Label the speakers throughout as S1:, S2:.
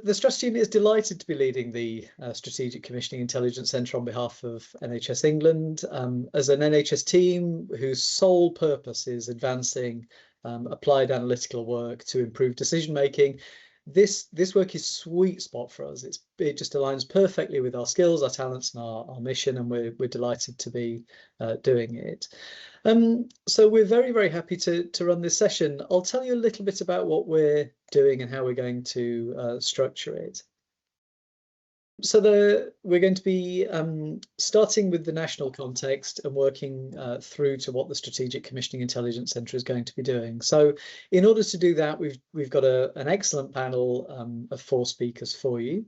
S1: The Strategy Unit is delighted to be leading the Strategic Commissioning Intelligence Centre on behalf of NHS England as an NHS team whose sole purpose is advancing applied analytical work to improve decision making. This work is sweet spot for us. It just aligns perfectly with our skills, our talents, and our mission, and we're delighted to be doing it. So we're very, very happy to run this session. I'll tell you a little bit about what we're doing and how we're going to structure it. So we're going to be starting with the national context and working through to what the Strategic Commissioning Intelligence Centre is going to be doing. So in order to do that, we've got an excellent panel of 4 speakers for you.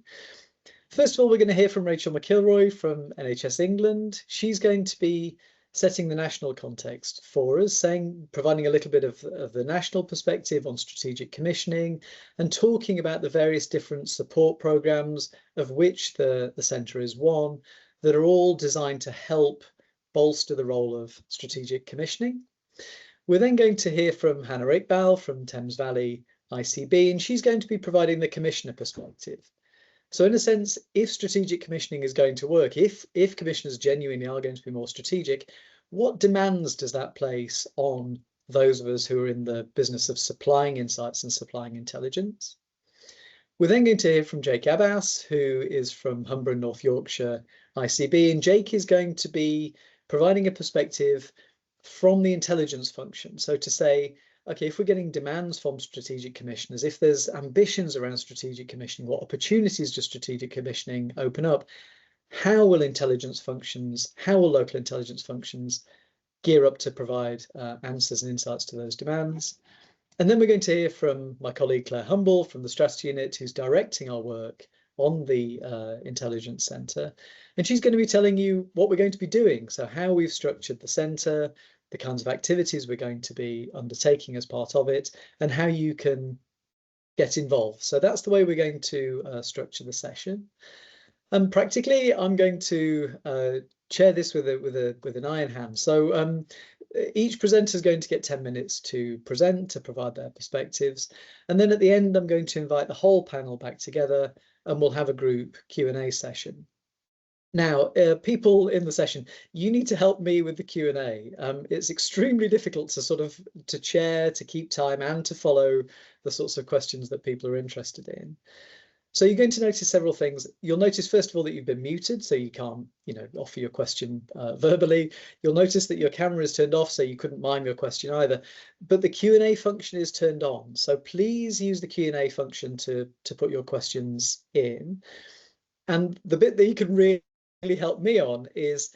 S1: First of all, we're going to hear from Rachel McIlroy from NHS England. She's going to be setting the national context for us, providing a little bit of the national perspective on strategic commissioning and talking about the various different support programmes, of which the centre is one, that are all designed to help bolster the role of strategic commissioning. We're then going to hear from Hannah Iqbal from Thames Valley ICB, and she's going to be providing the commissioner perspective. So in a sense, if strategic commissioning is going to work, if commissioners genuinely are going to be more strategic, what demands does that place on those of us who are in the business of supplying insights and supplying intelligence? We're then going to hear from Jake Abbas, who is from Humber and North Yorkshire ICB, and Jake is going to be providing a perspective from the intelligence function. So to say, okay, if we're getting demands from strategic commissioners, if there's ambitions around strategic commissioning, what opportunities does strategic commissioning open up? How will local intelligence functions gear up to provide answers and insights to those demands? And then we're going to hear from my colleague Claire Humble from the Strategy Unit, who's directing our work on the Intelligence Centre. And she's going to be telling you what we're going to be doing, so how we've structured the centre, the kinds of activities we're going to be undertaking as part of it, and how you can get involved. So that's the way we're going to structure the session. Practically, I'm going to chair this with an iron hand. So each presenter is going to get 10 minutes to present, to provide their perspectives. And then at the end, I'm going to invite the whole panel back together and we'll have a group Q&A session. Now, people in the session, you need to help me with the Q&A. It's extremely difficult to chair, to keep time and to follow the sorts of questions that people are interested in. So you're going to notice several things. You'll notice, first of all, that you've been muted, so you can't, offer your question verbally. You'll notice that your camera is turned off, so you couldn't mime your question either. But the Q&A function is turned on. So please use the Q&A function to put your questions in. And the bit that you can really help me on is,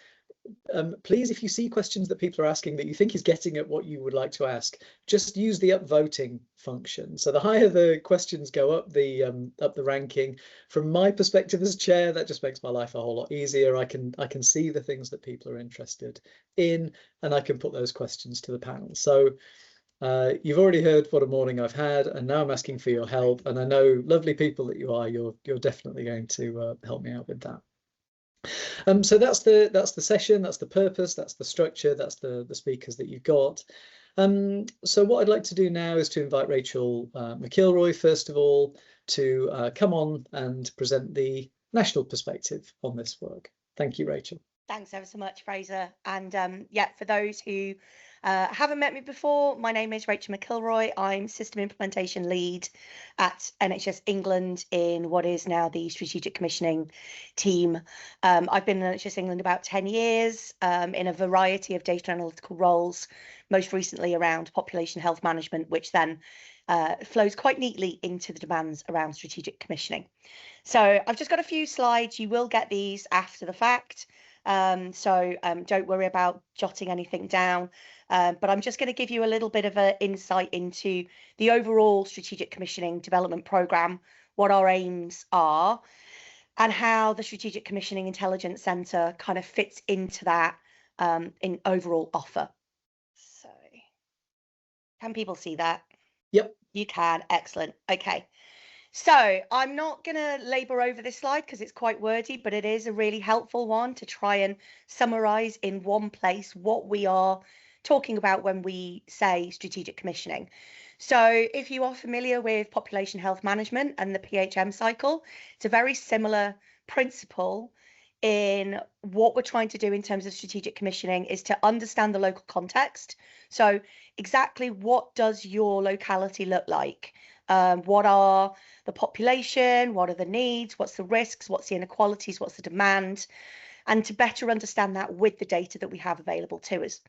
S1: please, if you see questions that people are asking that you think is getting at what you would like to ask, just use the upvoting function. So the higher the questions go up the ranking, from my perspective as chair, that just makes my life a whole lot easier. I can see the things that people are interested in, and I can put those questions to the panel. So you've already heard what a morning I've had, and now I'm asking for your help. And I know, lovely people that you are, you're definitely going to help me out with that. So that's the session, that's the purpose, that's the structure, that's the speakers that you've got. So what I'd like to do now is to invite Rachel McIlroy, first of all, to come on and present the national perspective on this work. Thank you, Rachel.
S2: Thanks ever so much, Fraser. And yeah, for those who haven't met me before, my name is Rachel McIlroy. I'm System Implementation Lead at NHS England in what is now the Strategic Commissioning team. I've been in NHS England about 10 years in a variety of data analytical roles, most recently around population health management, which then flows quite neatly into the demands around strategic commissioning. So I've just got a few slides. You will get these after the fact. So don't worry about jotting anything down, but I'm just going to give you a little bit of an insight into the overall strategic commissioning development programme, what our aims are, and how the Strategic Commissioning Intelligence Centre kind of fits into that in overall offer. So can people see that?
S1: Yep.
S2: You can. Excellent. Okay. So I'm not going to labour over this slide because it's quite wordy, but it is a really helpful one to try and summarise in one place what we are talking about when we say strategic commissioning. So if you are familiar with population health management and the PHM cycle, it's a very similar principle in what we're trying to do in terms of strategic commissioning is to understand the local context. So exactly what does your locality look like? What are the population? What are the needs? What's the risks? What's the inequalities? What's the demand? And to better understand that with the data that we have available to us.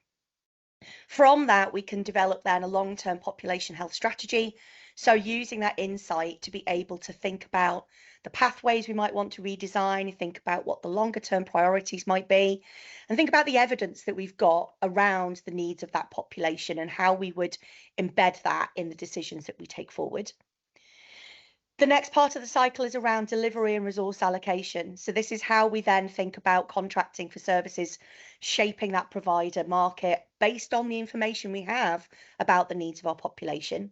S2: From that, we can develop then a long-term population health strategy. So using that insight to be able to think about the pathways we might want to redesign, think about what the longer term priorities might be, and think about the evidence that we've got around the needs of that population and how we would embed that in the decisions that we take forward. The next part of the cycle is around delivery and resource allocation. So this is how we then think about contracting for services, shaping that provider market based on the information we have about the needs of our population.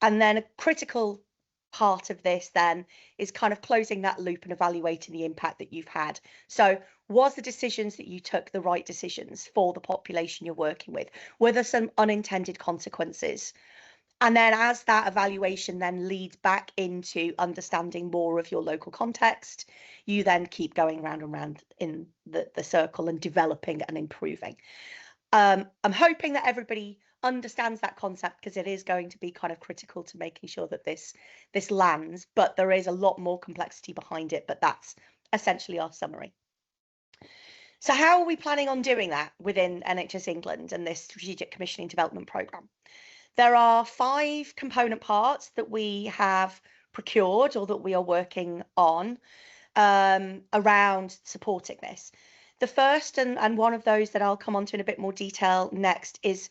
S2: And then a critical part of this then is kind of closing that loop and evaluating the impact that you've had. So was the decisions that you took the right decisions for the population you're working with? Were there some unintended consequences? And then as that evaluation then leads back into understanding more of your local context, you then keep going round and round in the circle and developing and improving. I'm hoping that everybody understands that concept because it is going to be kind of critical to making sure that this lands, but there is a lot more complexity behind it, but that's essentially our summary. So how are we planning on doing that within NHS England and this strategic commissioning development programme? There are 5 component parts that we have procured or that we are working on around supporting this. The first and one of those that I'll come on to in a bit more detail next is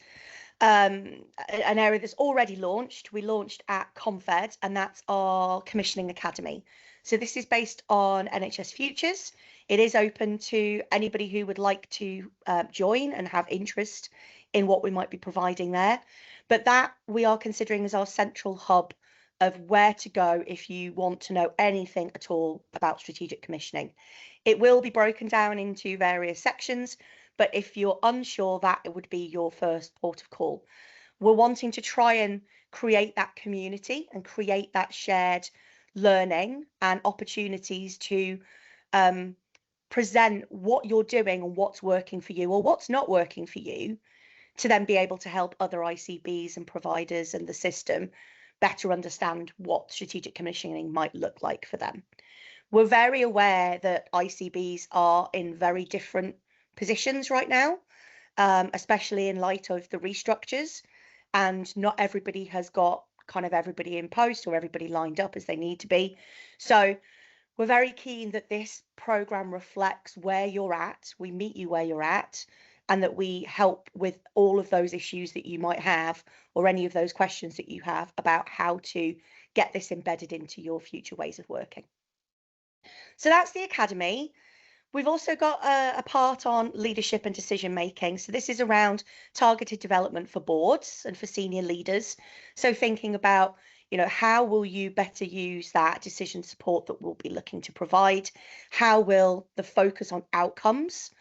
S2: an area that's already launched. We launched at Confed, and that's our Commissioning Academy. So this is based on NHS Futures. It is open to anybody who would like to join and have interest in what we might be providing there. But that we are considering as our central hub of where to go if you want to know anything at all about strategic commissioning. It will be broken down into various sections, but if you're unsure, that it would be your first port of call. We're wanting to try and create that community and create that shared learning and opportunities to present what you're doing and what's working for you or what's not working for you, to then be able to help other ICBs and providers and the system better understand what strategic commissioning might look like for them. We're very aware that ICBs are in very different positions right now, especially in light of the restructures, and not everybody has got kind of everybody in post or everybody lined up as they need to be. So we're very keen that this programme reflects where you're at, we meet you where you're at, and that we help with all of those issues that you might have or any of those questions that you have about how to get this embedded into your future ways of working. So that's the Academy. We've also got a part on leadership and decision making. So this is around targeted development for boards and for senior leaders. So thinking about, how will you better use that decision support that we'll be looking to provide? How will the focus on outcomes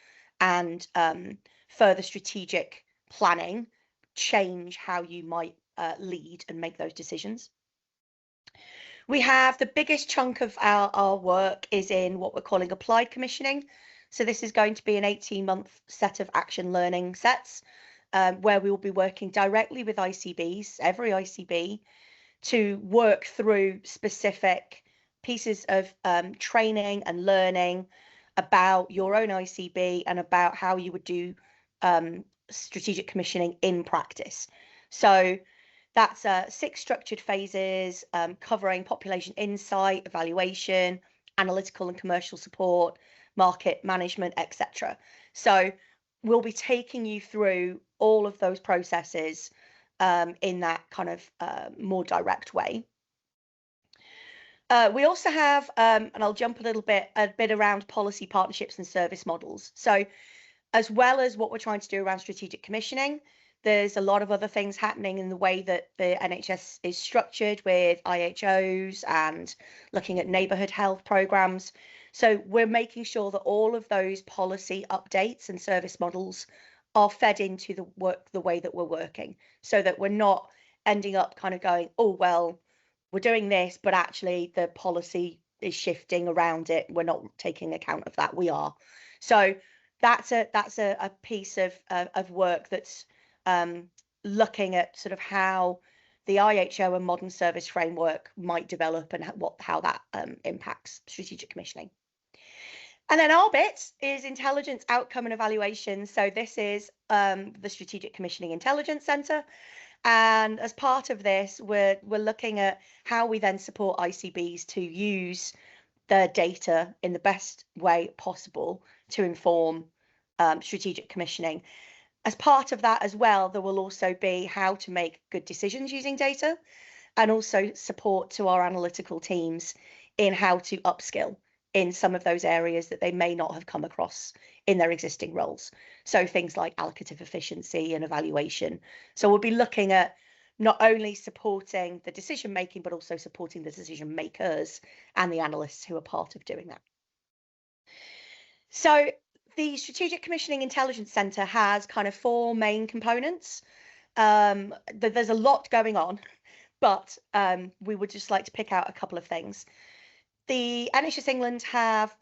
S2: and further strategic planning change how you might lead and make those decisions? We have the biggest chunk of our work is in what we're calling applied commissioning. So this is going to be an 18-month set of action learning sets where we will be working directly with ICBs, every ICB, to work through specific pieces of training and learning about your own ICB and about how you would do strategic commissioning in practice. So that's 6 structured phases covering population insight, evaluation, analytical and commercial support, market management, etc. So we'll be taking you through all of those processes in that kind of more direct way. We also have, and I'll jump a bit around policy partnerships and service models. So as well as what we're trying to do around strategic commissioning, there's a lot of other things happening in the way that the NHS is structured with IHOs and looking at neighbourhood health programmes. So we're making sure that all of those policy updates and service models are fed into the way that we're working, so that we're not ending up kind of going, oh, well, we're doing this, but actually the policy is shifting around it. We're not taking account of that. We are. So that's a piece of work that's looking at sort of how the IHO and modern service framework might develop and how that impacts strategic commissioning. And then our bit is intelligence outcome and evaluation. So this is the Strategic Commissioning Intelligence Centre. And as part of this, we're looking at how we then support ICBs to use their data in the best way possible to inform strategic commissioning. As part of that as well, there will also be how to make good decisions using data, and also support to our analytical teams in how to upskill in some of those areas that they may not have come across in their existing roles. So things like allocative efficiency and evaluation. So we'll be looking at not only supporting the decision making, but also supporting the decision makers and the analysts who are part of doing that. So the Strategic Commissioning Intelligence Centre has kind of 4 main components. There's a lot going on, but we would just like to pick out a couple of things. The NHS England have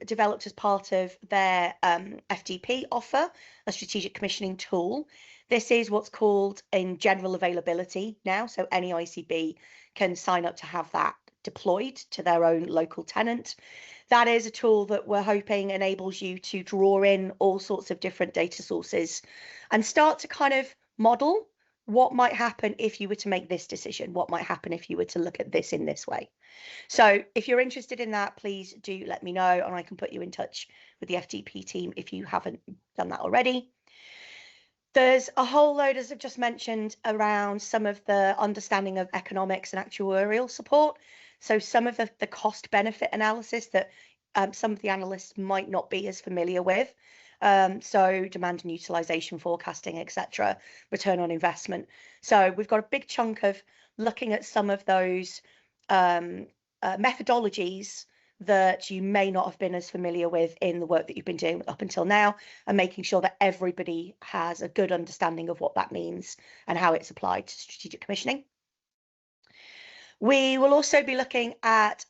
S2: developed, as part of their FDP offer, a strategic commissioning tool. This is what's called in general availability now, so any ICB can sign up to have that deployed to their own local tenant. That is a tool that we're hoping enables you to draw in all sorts of different data sources and start to kind of model what might happen if you were to make this decision, what might happen if you were to look at this in this way. So if you're interested in that, please do let me know, and I can put you in touch with the FDP team if you haven't done that already. There's a whole load, as I've just mentioned, around some of the understanding of economics and actuarial support. So some of the cost benefit analysis that some of the analysts might not be as familiar with. So demand and utilization forecasting, etc., return on investment. So we've got a big chunk of looking at some of those methodologies that you may not have been as familiar with in the work that you've been doing up until now, and making sure that everybody has a good understanding of what that means and how it's applied to strategic commissioning. We will also be looking at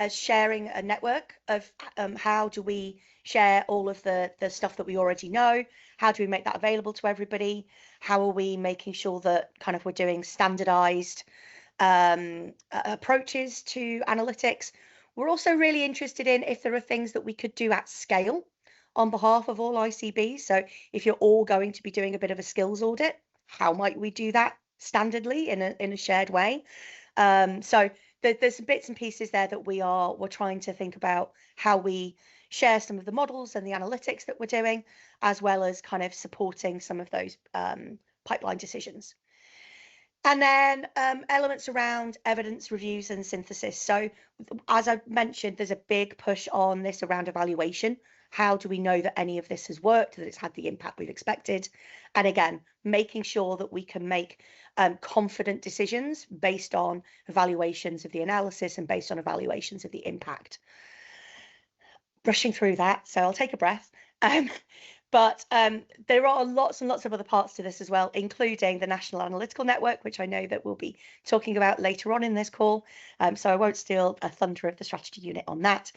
S2: sharing a network of how do we share all of the stuff that we already know, how do we make that available to everybody, how are we making sure that kind of we're doing standardized approaches to analytics. We're also really interested in if there are things that we could do at scale on behalf of all ICBs. So if you're all going to be doing a bit of a skills audit, how might we do that standardly in a shared way? So there's some bits and pieces there that we're trying to think about how we share some of the models and the analytics that we're doing, as well as kind of supporting some of those pipeline decisions. And then elements around evidence reviews and synthesis. So as I mentioned, there's a big push on this around evaluation. How do we know that any of this has worked, that it's had the impact we've expected? And again, making sure that we can make confident decisions based on evaluations of the analysis and based on evaluations of the impact. Rushing through that, so I'll take a breath. But there are lots and lots of other parts to this as well, including the National Analytical Network, which I know that we'll be talking about later on in this call. So I won't steal a thunder of the strategy unit on that.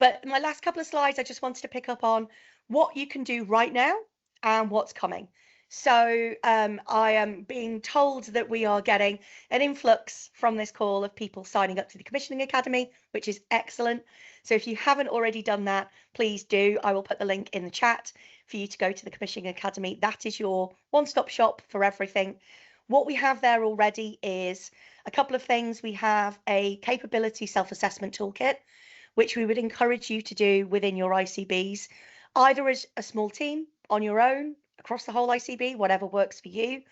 S2: But my last couple of slides, I just wanted to pick up on what you can do right now and what's coming. So I am being told that we are getting an influx from this call of people signing up to the Commissioning Academy, which is excellent. So if you haven't already done that, please do. I will put the link in the chat for you to go to the Commissioning Academy. That is your one-stop shop for everything. What we have there already is a couple of things. We have a capability self-assessment toolkit, which we would encourage you to do within your ICBs, either as a small team on your own, across the whole ICB, whatever works for you.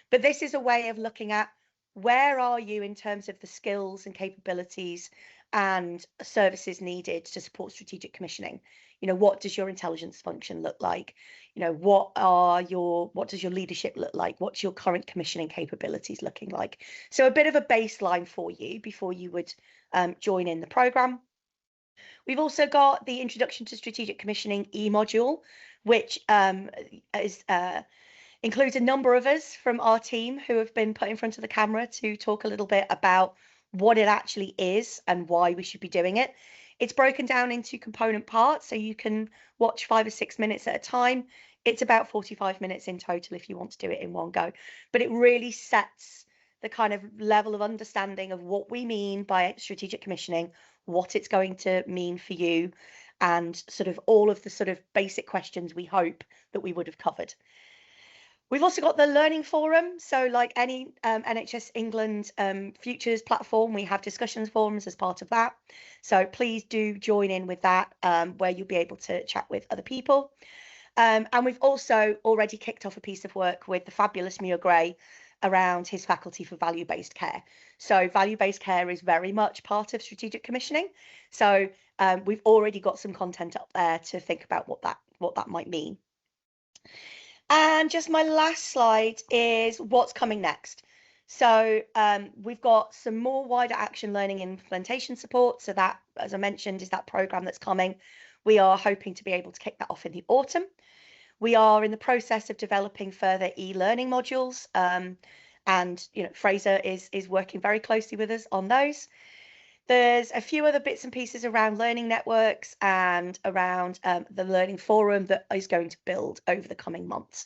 S2: But this is a way of looking at where are you in terms of the skills and capabilities and services needed to support strategic commissioning. You know, what does your intelligence function look like? You know, what does your leadership look like? What's your current commissioning capabilities looking like? So a bit of a baseline for you before you would join in the program. We've also got the Introduction to Strategic Commissioning e-module, which is includes a number of us from our team who have been put in front of the camera to talk a little bit about what it actually is and why we should be doing it. It's broken down into component parts, so you can watch 5 or 6 minutes at a time. It's about 45 minutes in total if you want to do it in one go, but it really sets the kind of level of understanding of what we mean by strategic commissioning, what it's going to mean for you, and sort of all of the sort of basic questions we hope that we would have covered. We've also got the Learning Forum. So like any NHS England Futures platform, we have discussions forums as part of that. So please do join in with that, where you'll be able to chat with other people. And we've also already kicked off a piece of work with the fabulous Muir Gray around his faculty for value-based care. So value-based care is very much part of strategic commissioning. So we've already got some content up there to think about what that might mean. And just my last slide is what's coming next. So we've got some more wider action learning and implementation support. So that, as I mentioned, is that program that's coming. We are hoping to be able to kick that off in the autumn. We are in the process of developing further e-learning modules, and Fraser is working very closely with us on those. There's a few other bits and pieces around learning networks and around the Learning Forum that is going to build over the coming months.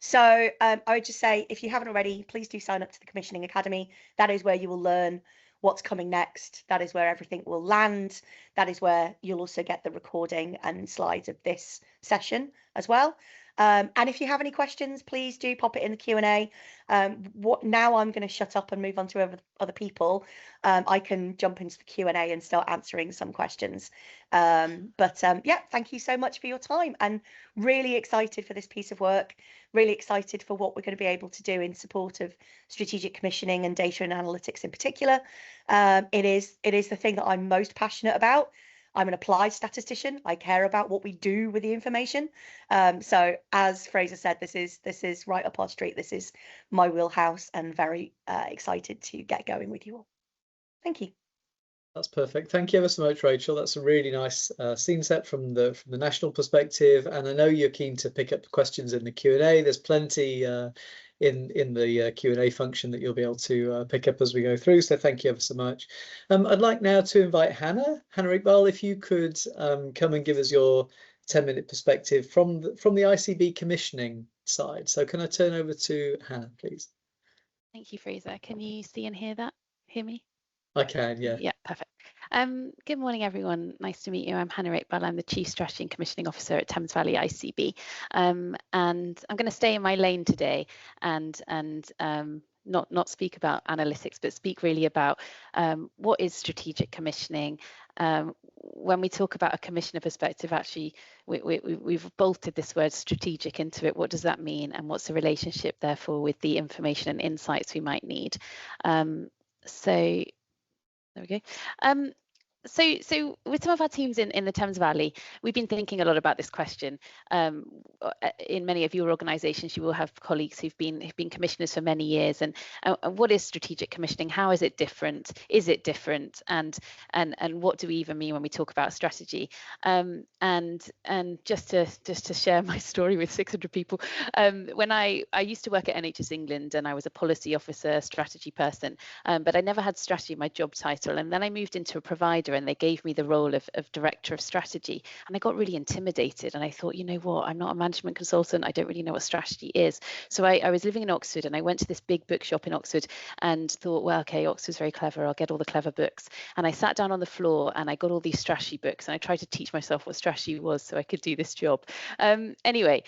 S2: So I would just say, if you haven't already, please do sign up to the Commissioning Academy. That is where you will learn what's coming next. That is where everything will land. That is where you'll also get the recording and slides of this session as well. And if you have any questions, please do pop it in the Q&A. Now I'm going to shut up and move on to other people. I can jump into the Q&A and start answering some questions. Yeah, thank you so much for your time, and really excited for this piece of work. Really excited for what we're going to be able to do in support of strategic commissioning and data and analytics in particular. It is the thing that I'm most passionate about. I'm an applied statistician. I care about what we do with the information. So as Fraser said, this is right up our street. This is my wheelhouse, and very excited to get going with you all. Thank you.
S1: That's perfect. Thank you ever so much, Rachel. That's a really nice scene set from the national perspective, and I know you're keen to pick up questions in the Q&A. There's plenty in the Q&A function that you'll be able to pick up as we go through. So thank you ever so much. I'd like now to invite Hannah Iqbal, if you could come and give us your 10-minute perspective from the ICB commissioning side. So can I turn over to Hannah, please?
S3: Thank you, Fraser. Can you see and hear me?
S1: I can, yeah.
S3: Yeah, perfect. Good morning, everyone. Nice to meet you. I'm Hannah Iqbal. I'm the Chief Strategy and Commissioning Officer at Thames Valley ICB. And I'm going to stay in my lane today and not speak about analytics, but speak really about what is strategic commissioning. When we talk about a commissioner perspective, actually, we've bolted this word strategic into it. What does that mean? And what's the relationship, therefore, with the information and insights we might need? So there we go. So with some of our teams in the Thames Valley, we've been thinking a lot about this question. In many of your organisations, you will have colleagues who've been commissioners for many years. And what is strategic commissioning? How is it different? Is it different? And what do we even mean when we talk about strategy? And just to share my story with 600 people, when I used to work at NHS England, and I was a policy officer, strategy person, but I never had strategy in my job title. And then I moved into a provider, and they gave me the role of director of strategy, and I got really intimidated, and I thought, you know what, I'm not a management consultant, I don't really know what strategy is. So I was living in Oxford, and I went to this big bookshop in Oxford and thought, well, okay, Oxford's very clever, I'll get all the clever books. And I sat down on the floor and I got all these strategy books, and I tried to teach myself what strategy was so I could do this job. Anyway,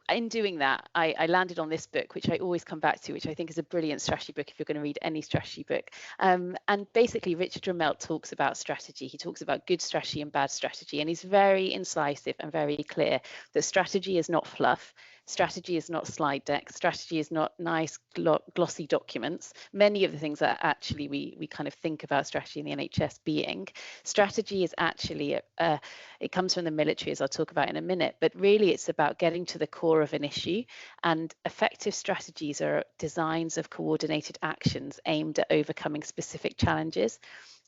S3: in doing that, I landed on this book, which I always come back to, which I think is a brilliant strategy book if you're going to read any strategy book. And basically, Richard Ramelt talks about strategy. He talks about good strategy and bad strategy. And he's very incisive and very clear that strategy is not fluff. Strategy is not slide deck. Strategy is not nice glossy documents. Many of the things that actually we kind of think about strategy in the NHS being. Strategy is actually, it comes from the military, as I'll talk about in a minute, but really it's about getting to the core of an issue, and effective strategies are designs of coordinated actions aimed at overcoming specific challenges.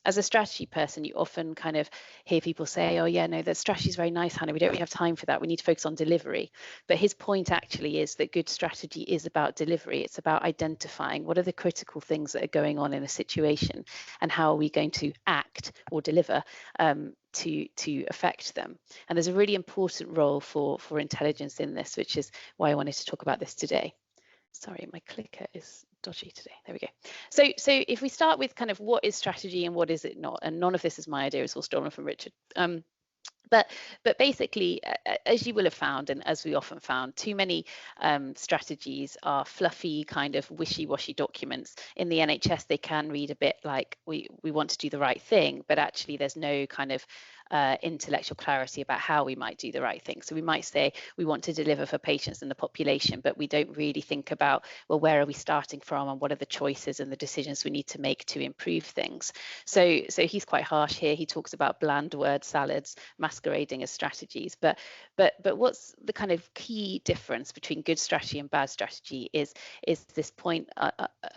S3: as a strategy person, you often kind of hear people say, oh yeah, no, that strategy is very nice, Hannah, we don't really have time for that, we need to focus on delivery. But his point actually is that good strategy is about delivery. It's about identifying what are the critical things that are going on in a situation and how are we going to act or deliver to affect them. And there's a really important role for intelligence in this, which is why I wanted to talk about this today. Sorry, my clicker is dodgy today. There we go. So if we start with kind of what is strategy and what is it not, and none of this is my idea, it's all stolen from Richard. But basically, as you will have found, and as we often found, too many strategies are fluffy, kind of wishy-washy documents. In the NHS, they can read a bit like we want to do the right thing, but actually there's no kind of intellectual clarity about how we might do the right thing. So we might say we want to deliver for patients and the population, but we don't really think about, well, where are we starting from and what are the choices and the decisions we need to make to improve things. So he's quite harsh here. He talks about bland word salads masquerading as strategies, but what's the kind of key difference between good strategy and bad strategy is this point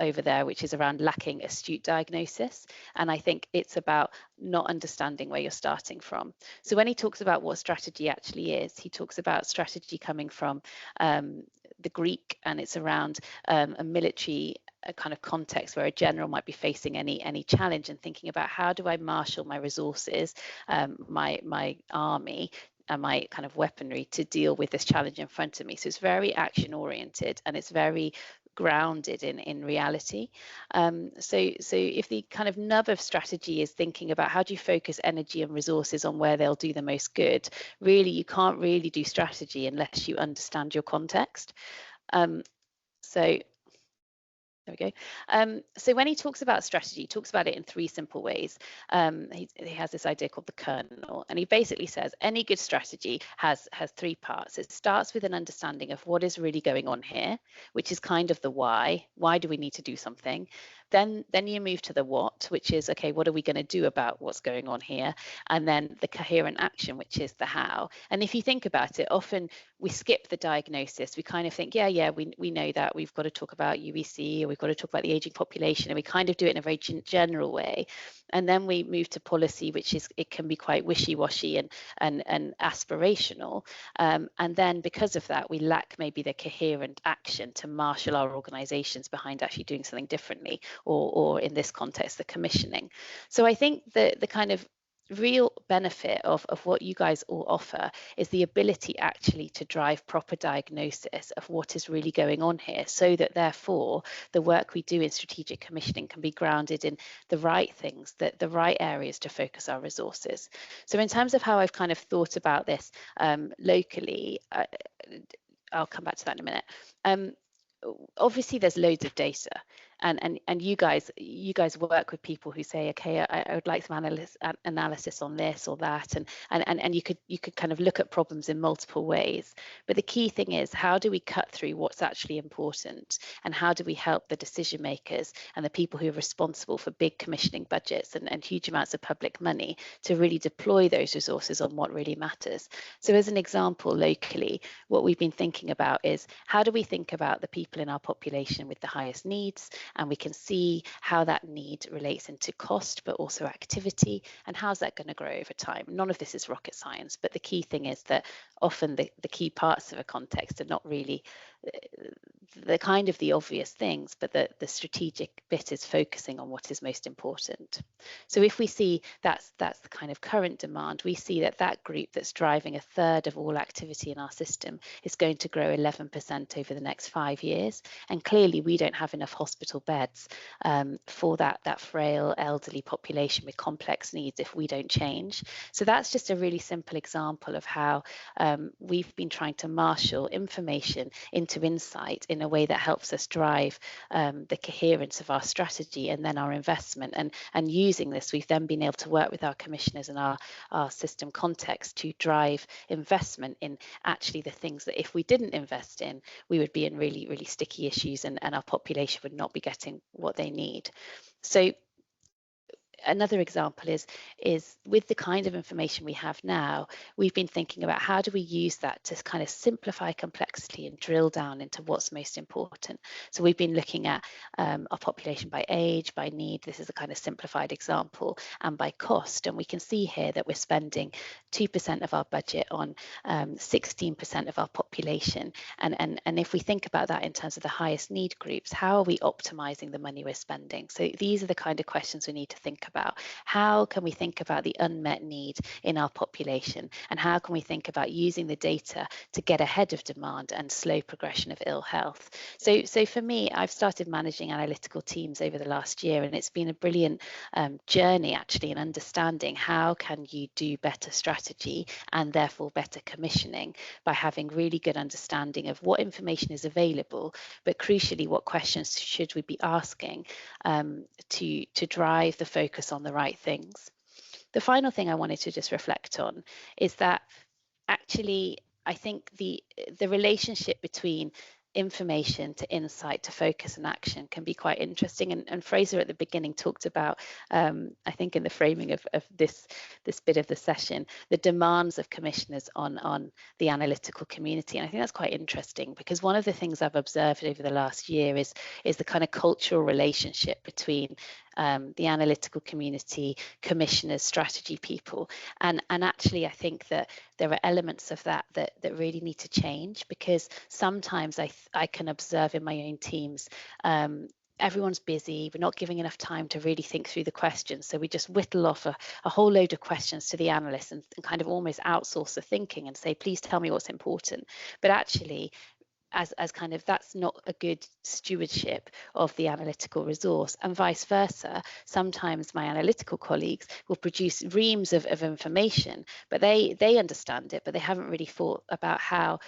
S3: over there, which is around lacking astute diagnosis. And I think it's about not understanding where you're starting from. So when he talks about what strategy actually is, he talks about strategy coming from the Greek, and it's around a military kind of context where a general might be facing any challenge and thinking about how do I marshal my resources, my army and my kind of weaponry to deal with this challenge in front of me. So it's very action oriented and it's very grounded in reality. So if the kind of nub of strategy is thinking about how do you focus energy and resources on where they'll do the most good, really you can't really do strategy unless you understand your context. So there we go. So when he talks about strategy, he talks about it in three simple ways. He has this idea called the kernel, and he basically says any good strategy has three parts. It starts with an understanding of what is really going on here, which is kind of the why. Why do we need to do something? Then you move to the what, which is, okay, what are we going to do about what's going on here? And then the coherent action, which is the how. And if you think about it, often we skip the diagnosis. We kind of think, yeah, we know that we've got to talk about UEC, or we've got to talk about the aging population, and we kind of do it in a very general way. And then we move to policy, which is, it can be quite wishy-washy and aspirational. And then because of that, we lack maybe the coherent action to marshal our organizations behind actually doing something differently, or in this context, the commissioning. So I think the kind of real benefit of what you guys all offer is the ability actually to drive proper diagnosis of what is really going on here, so that therefore the work we do in strategic commissioning can be grounded in the right things, the right areas to focus our resources. So in terms of how I've kind of thought about this locally, I'll come back to that in a minute. Obviously there's loads of data, and you guys work with people who say, okay, I would like some analysis on this or that, and you could kind of look at problems in multiple ways. But the key thing is, how do we cut through what's actually important, and how do we help the decision makers and the people who are responsible for big commissioning budgets and huge amounts of public money to really deploy those resources on what really matters? So as an example, locally, what we've been thinking about is, how do we think about the people in our population with the highest needs, and we can see how that need relates into cost but also activity, and how's that going to grow over time. None of this is rocket science, but the key thing is that often the key parts of a context are not really the kind of the obvious things, but the strategic bit is focusing on what is most important. So if we see that's the kind of current demand, we see that group that's driving a third of all activity in our system is going to grow 11% over the next 5 years. And clearly we don't have enough hospital beds for that frail elderly population with complex needs if we don't change. So that's just a really simple example of how we've been trying to marshal information into insight in a way that helps us drive the coherence of our strategy and then our investment. And using this, we've then been able to work with our commissioners and our system context to drive investment in actually the things that if we didn't invest in, we would be in really, really sticky issues, and our population would not be getting what they need. So another example is with the kind of information we have now, we've been thinking about how do we use that to kind of simplify complexity and drill down into what's most important. So we've been looking at our population by age, by need. This is a kind of simplified example, and by cost. And we can see here that we're spending 2% of our budget on 16% of our population. And if we think about that in terms of the highest need groups, how are we optimizing the money we're spending? So these are the kind of questions we need to think about. How can we think about the unmet need in our population? And how can we think about using the data to get ahead of demand and slow progression of ill health? So for me, I've started managing analytical teams over the last year, and it's been a brilliant journey actually in understanding how can you do better strategy and therefore better commissioning by having really good understanding of what information is available, but crucially what questions should we be asking to drive the focus on the right things. The final thing I wanted to just reflect on is that actually I think the relationship between information to insight to focus and action can be quite interesting, and Fraser at the beginning talked about I think in the framing of this bit of the session, the demands of commissioners on the analytical community. And I think that's quite interesting, because one of the things I've observed over the last year is the kind of cultural relationship between the analytical community, commissioners, strategy people, and actually I think that there are elements of that really need to change, because sometimes I can observe in my own teams everyone's busy, we're not giving enough time to really think through the questions, so we just whittle off a whole load of questions to the analysts and kind of almost outsource the thinking and say, please tell me what's important. But actually, as kind of that's not a good stewardship of the analytical resource, and vice versa. Sometimes my analytical colleagues will produce reams of information, but they understand it, but they haven't really thought about how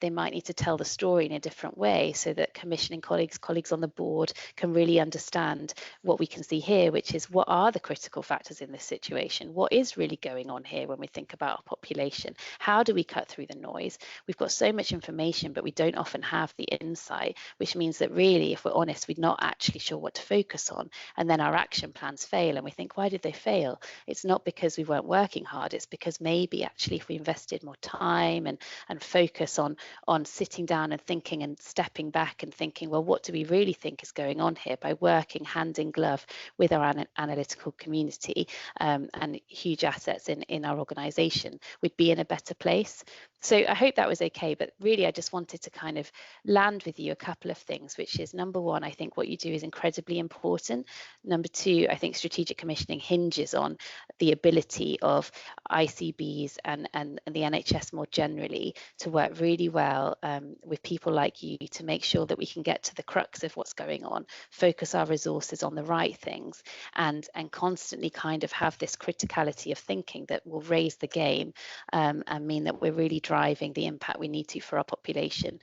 S3: they might need to tell the story in a different way, so that commissioning colleagues on the board can really understand what we can see here, which is what are the critical factors in this situation? What is really going on here when we think about our population? How do we cut through the noise? We've got so much information, but we don't often have the insight, which means that really, if we're honest, we're not actually sure what to focus on. And then our action plans fail, and we think, why did they fail? It's not because we weren't working hard, it's because maybe actually if we invested more time and focus on sitting down and thinking and stepping back and thinking, well, what do we really think is going on here, by working hand in glove with our analytical community and huge assets in our organisation, we'd be in a better place. So I hope that was okay, but really I just wanted to kind of land with you a couple of things, which is, number one, I think what you do is incredibly important. Number two, I think strategic commissioning hinges on the ability of ICBs and the NHS more generally to work really well with people like you to make sure that we can get to the crux of what's going on, focus our resources on the right things, and constantly kind of have this criticality of thinking that will raise the game and mean that we're really driving the impact we need to for our population.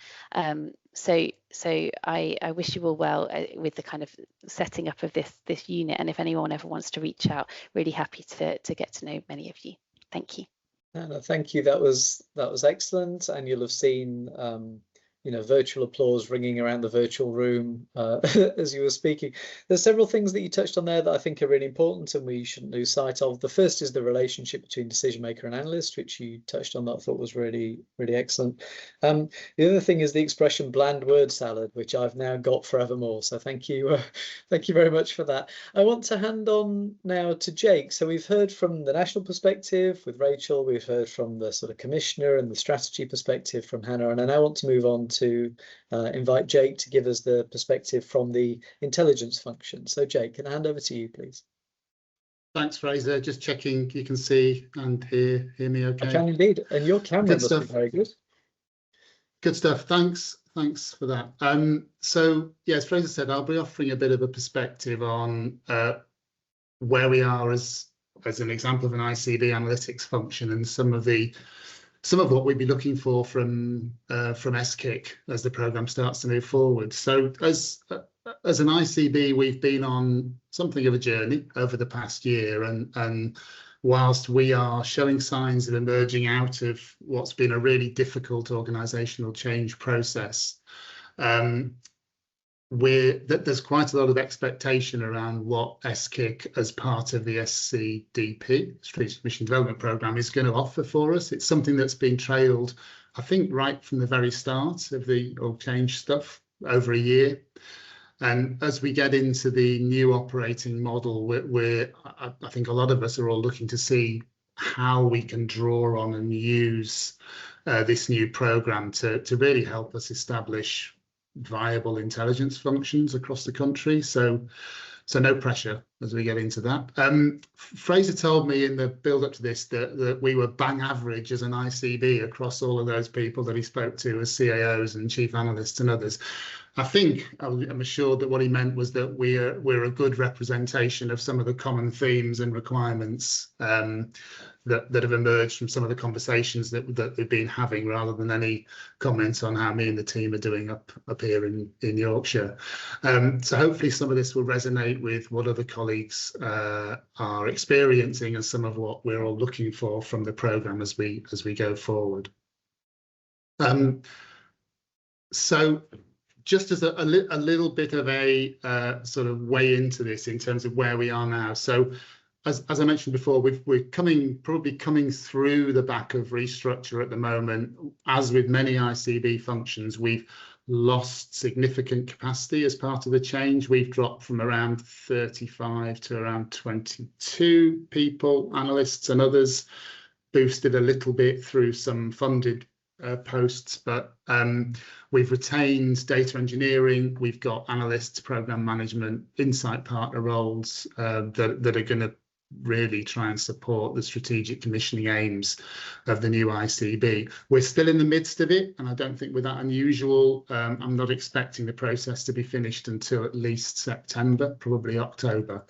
S3: So I wish you all well with the kind of setting up of this unit, and if anyone ever wants to reach out, really happy to get to know many of you. Thank you.
S1: No, thank you. That was excellent, and you'll have seen virtual applause ringing around the virtual room as you were speaking. There's several things that you touched on there that I think are really important and we shouldn't lose sight of. The first is the relationship between decision maker and analyst, which you touched on, that I thought was really, really excellent. The other thing is the expression bland word salad, which I've now got forevermore. So thank you very much for that. I want to hand on now to Jake. So we've heard from the national perspective with Rachel, we've heard from the sort of commissioner and the strategy perspective from Hannah, and I now want to move on to invite Jake to give us the perspective from the intelligence function. So Jake, can I hand over to you, please?
S4: Thanks, Fraser. Just checking you can see and hear me okay.
S1: I can indeed, and your camera must be very good.
S4: Good stuff. Thanks for that. So yeah, as Fraser said, I'll be offering a bit of a perspective on where we are as an example of an ICB analytics function, and some of what we'd be looking for from SCIC as the programme starts to move forward. So as an ICB, we've been on something of a journey over the past year, and whilst we are showing signs of emerging out of what's been a really difficult organisational change process, there's quite a lot of expectation around what SCIC as part of the SCDP, Strategic Commission Development Programme, is going to offer for us. It's something that's been trailed, I think, right from the very start of the org change stuff over a year. And as we get into the new operating model, I think a lot of us are all looking to see how we can draw on and use this new programme to really help us establish viable intelligence functions across the country. So no pressure as we get into that. Fraser told me in the build up to this that we were bang average as an ICB across all of those people that he spoke to as CAOs and chief analysts and others. I think I'm assured that what he meant was that we're a good representation of some of the common themes and requirements that have emerged from some of the conversations that they've been having, rather than any comments on how me and the team are doing up here in Yorkshire. So hopefully some of this will resonate with what other colleagues are experiencing and some of what we're all looking for from the programme as we go forward. So just as a little bit of a sort of way into this in terms of where we are now. So as I mentioned before, we're probably coming through the back of restructure at the moment. As with many ICB functions, we've lost significant capacity as part of the change. We've dropped from around 35 to around 22 people, analysts and others, boosted a little bit through some funded posts, but we've retained data engineering. We've got analysts, program management, insight partner roles that are going to really try and support the strategic commissioning aims of the new ICB. We're still in the midst of it, and I don't think we're that unusual. I'm not expecting the process to be finished until at least September, probably October.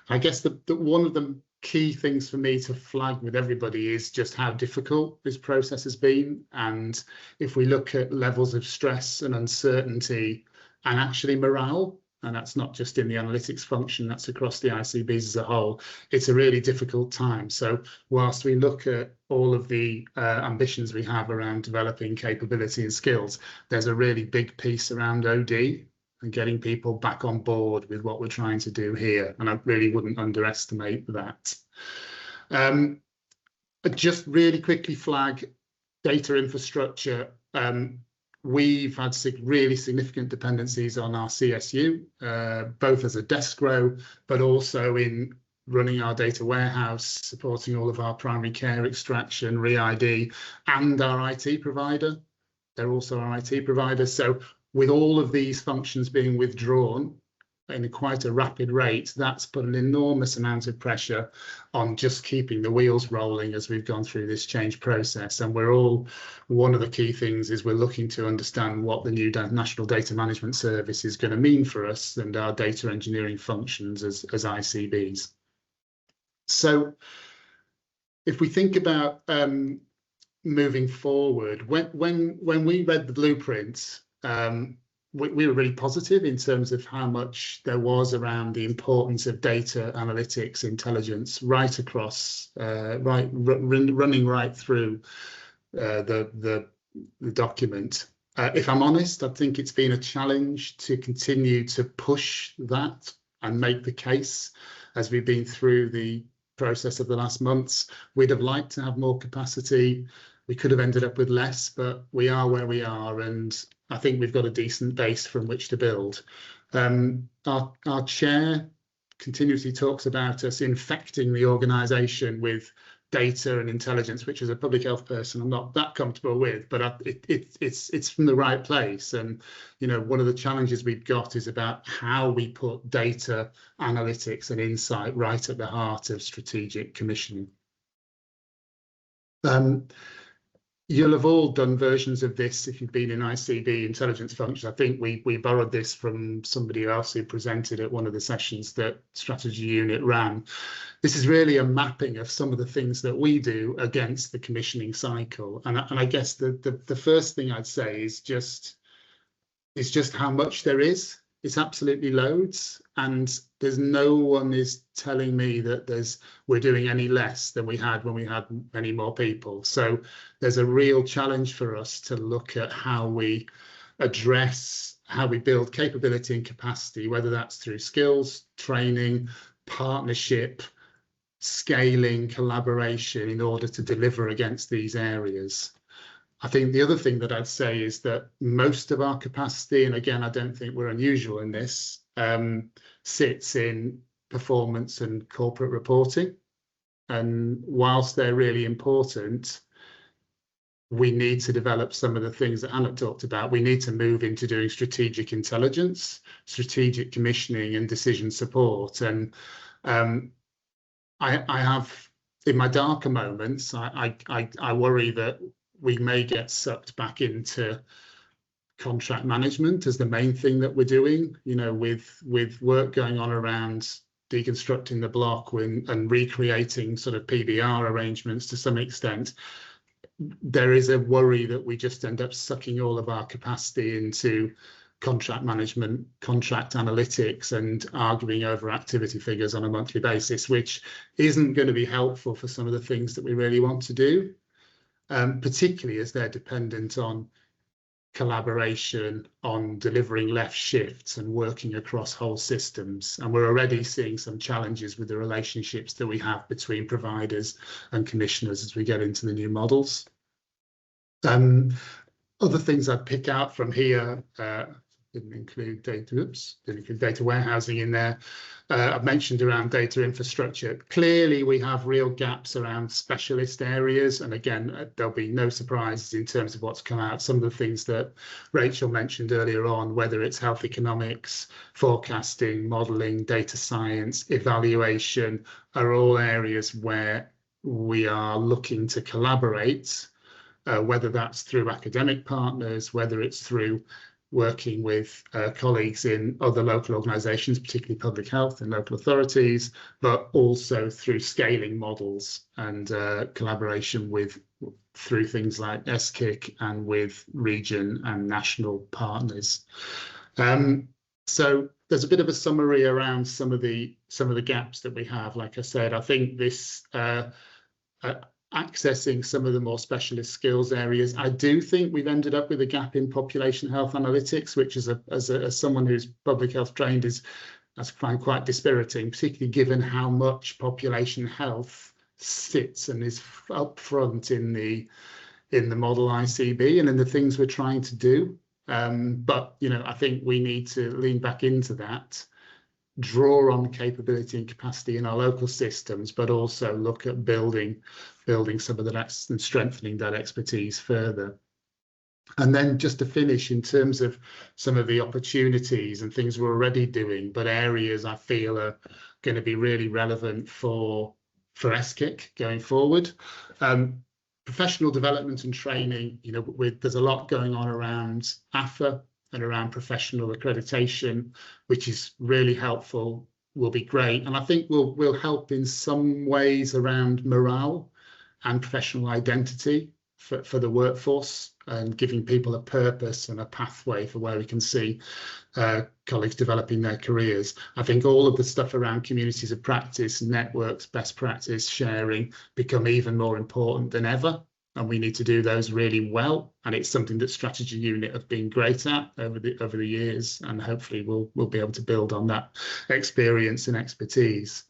S4: I guess the one of the key things for me to flag with everybody is just how difficult this process has been. And if we look at levels of stress and uncertainty and actually morale, and that's not just in the analytics function, that's across the ICBs as a whole, it's a really difficult time. So whilst we look at all of the ambitions we have around developing capability and skills, there's a really big piece around OD and getting people back on board with what we're trying to do here. And I really wouldn't underestimate that. Just really quickly flag data infrastructure. We've had really significant dependencies on our CSU, both as a desk row, but also in running our data warehouse, supporting all of our primary care extraction, re-ID, and our IT provider. They're also our IT provider. So with all of these functions being withdrawn in quite a rapid rate, that's put an enormous amount of pressure on just keeping the wheels rolling as we've gone through this change process. And one of the key things is we're looking to understand what the new National Data Management Service is going to mean for us and our data engineering functions as ICBs. So if we think about moving forward, when we read the blueprint, we were really positive in terms of how much there was around the importance of data analytics, intelligence, right across, running right through the document. If I'm honest, I think it's been a challenge to continue to push that and make the case as we've been through the process of the last months. We'd have liked to have more capacity. We could have ended up with less, but we are where we are, and I think we've got a decent base from which to build. Our chair continuously talks about us infecting the organisation with data and intelligence, which as a public health person I'm not that comfortable with, but it's from the right place. And you know, one of the challenges we've got is about how we put data analytics and insight right at the heart of strategic commissioning. You'll have all done versions of this if you've been in ICB intelligence functions. I think we borrowed this from somebody else who presented at one of the sessions that Strategy Unit ran. This is really a mapping of some of the things that we do against the commissioning cycle. And I guess the first thing I'd say is just how much there is. It's absolutely loads, and there's no one is telling me that we're doing any less than we had when we had many more people. So there's a real challenge for us to look at how we address how we build capability and capacity, whether that's through skills, training, partnership, scaling, collaboration, in order to deliver against these areas. I think the other thing that I'd say is that most of our capacity, and again, I don't think we're unusual in this, sits in performance and corporate reporting. And whilst they're really important, we need to develop some of the things that Anna talked about. We need to move into doing strategic intelligence, strategic commissioning and decision support. And I have, in my darker moments, I worry that we may get sucked back into contract management as the main thing that we're doing, you know, with work going on around deconstructing the block and recreating sort of PBR arrangements to some extent. There is a worry that we just end up sucking all of our capacity into contract management, contract analytics, and arguing over activity figures on a monthly basis, which isn't going to be helpful for some of the things that we really want to do, particularly as they're dependent on collaboration, on delivering left shifts and working across whole systems. And we're already seeing some challenges with the relationships that we have between providers and commissioners as we get into the new models. Other things I'd pick out from here, didn't include data warehousing in there. I've mentioned around data infrastructure. Clearly, we have real gaps around specialist areas. And again, there'll be no surprises in terms of what's come out. Some of the things that Rachel mentioned earlier on, whether it's health economics, forecasting, modelling, data science, evaluation, are all areas where we are looking to collaborate, whether that's through academic partners, whether it's through working with colleagues in other local organisations, particularly public health and local authorities, but also through scaling models and collaboration through things like SCIC and with region and national partners. So there's a bit of a summary around some of the gaps that we have. Like I said, I think this accessing some of the more specialist skills areas. I do think we've ended up with a gap in population health analytics, which as someone who's public health trained I find quite dispiriting, particularly given how much population health sits and is up front in the model ICB and in the things we're trying to do. But you know, I think we need to lean back into that, draw on capability and capacity in our local systems, but also look at building some of that and strengthening that expertise further. And then just to finish, in terms of some of the opportunities and things we're already doing, but areas I feel are going to be really relevant for SCIC going forward. Professional development and training, you know, there's a lot going on around AFA and around professional accreditation, which is really helpful, will be great. And I think will help in some ways around morale and professional identity for the workforce, and giving people a purpose and a pathway for where we can see colleagues developing their careers. I think all of the stuff around communities of practice, networks, best practice sharing become even more important than ever. And we need to do those really well. And it's something that Strategy Unit have been great at over the years. And hopefully we'll be able to build on that experience and expertise.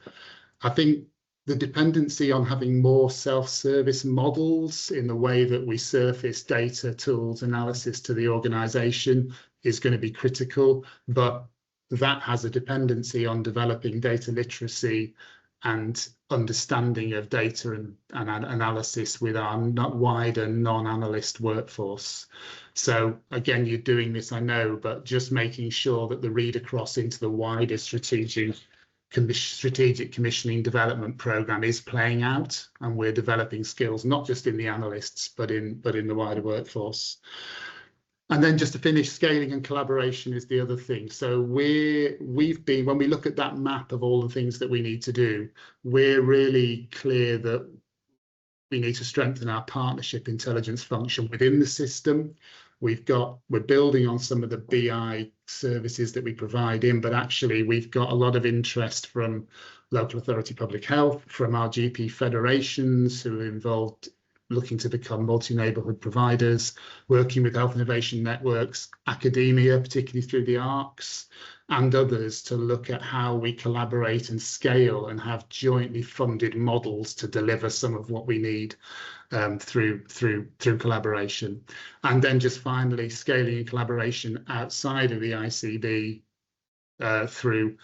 S4: I think the dependency on having more self-service models in the way that we surface data, tools, analysis to the organisation is going to be critical. But that has a dependency on developing data literacy and understanding of data and analysis with our wider non-analyst workforce. So again, you're doing this, I know, but just making sure that the read across into the wider strategic commissioning development programme is playing out, and we're developing skills not just in the analysts but in the wider workforce. And then just to finish, scaling and collaboration is the other thing. So we've been, when we look at that map of all the things that we need to do, we're really clear that we need to strengthen our partnership intelligence function within the system. We're building on some of the BI services that we provide in, but actually we've got a lot of interest from local authority public health, from our GP federations who are involved looking to become multi-neighbourhood providers, working with health innovation networks, academia, particularly through the ARCs, and others to look at how we collaborate and scale and have jointly funded models to deliver some of what we need through collaboration. And then just finally scaling and collaboration outside of the ICB through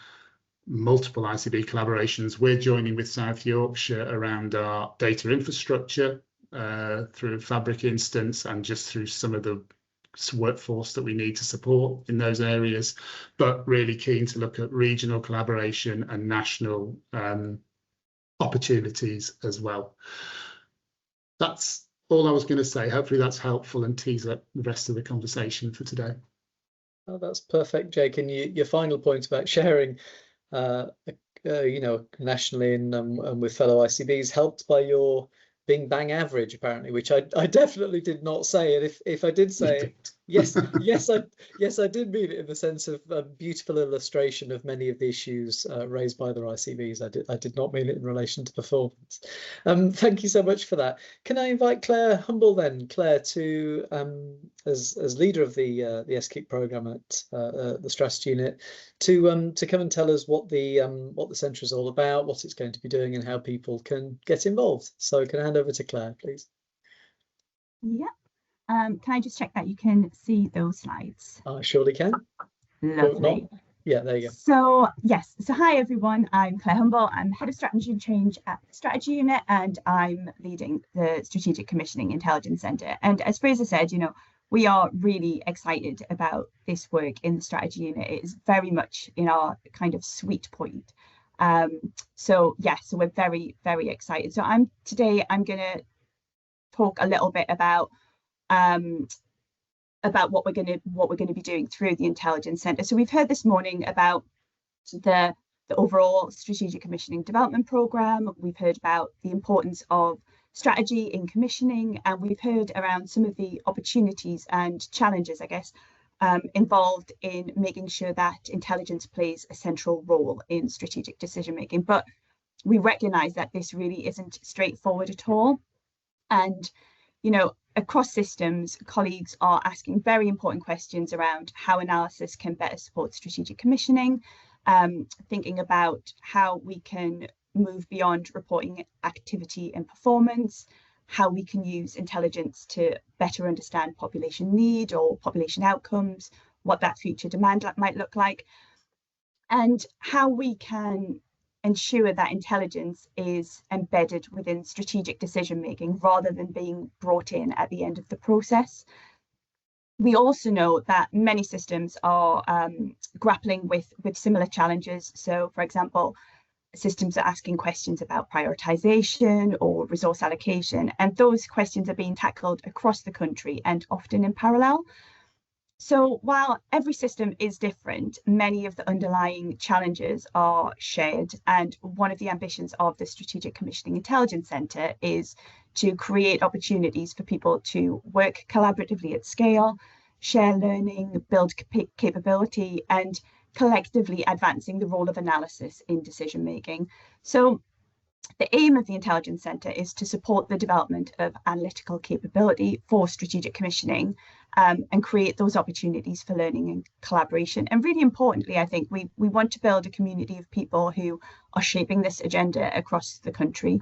S4: multiple ICB collaborations. We're joining with South Yorkshire around our data infrastructure through Fabric instance, and just through some of the workforce that we need to support in those areas, but really keen to look at regional collaboration and national opportunities as well. That's all I was going to say. Hopefully that's helpful and tease up the rest of the conversation for today.
S1: Oh, that's perfect, Jake. And your final point about sharing, you know, nationally and with fellow ICBs, helped by your being bang average, apparently, which I definitely did not say. And if I did say it, yes, I did mean it in the sense of a beautiful illustration of many of the issues raised by the ICBs. I did not mean it in relation to performance. Thank you so much for that. Can I invite Claire Humble then, Claire, to as leader of the SCIC programme at the strategy unit, to come and tell us what the centre is all about, what it's going to be doing, and how people can get involved. So can I hand over to Claire, please?
S5: Yeah. Can I just check that you can see those slides?
S1: I surely can.
S5: Lovely.
S1: Yeah, there you go.
S5: So yes, so hi everyone, I'm Claire Humble. I'm Head of Strategy and Change at the Strategy Unit, and I'm leading the Strategic Commissioning Intelligence Centre. And as Fraser said, you know, we are really excited about this work in the Strategy Unit. It is very much in our kind of sweet point. So we're very, very excited. So today I'm going to talk a little bit about what we're going to be doing through the Intelligence Centre. So we've heard this morning about the overall Strategic Commissioning Development Programme. We've heard about the importance of strategy in commissioning, and we've heard around some of the opportunities and challenges, I guess, involved in making sure that intelligence plays a central role in strategic decision making. But we recognise that this really isn't straightforward at all. And, you know, across systems, colleagues are asking very important questions around how analysis can better support strategic commissioning, thinking about how we can move beyond reporting activity and performance, how we can use intelligence to better understand population need or population outcomes, what that future demand might look like, and how we can ensure that intelligence is embedded within strategic decision making rather than being brought in at the end of the process. We also know that many systems are grappling with similar challenges. So, for example, systems are asking questions about prioritization or resource allocation, and those questions are being tackled across the country and often in parallel. So while every system is different, many of the underlying challenges are shared, and one of the ambitions of the Strategic Commissioning Intelligence Centre is to create opportunities for people to work collaboratively at scale, share learning, build capability, and collectively advancing the role of analysis in decision making. So the aim of the Intelligence Centre is to support the development of analytical capability for strategic commissioning, and create those opportunities for learning and collaboration. And really importantly, I think we want to build a community of people who are shaping this agenda across the country.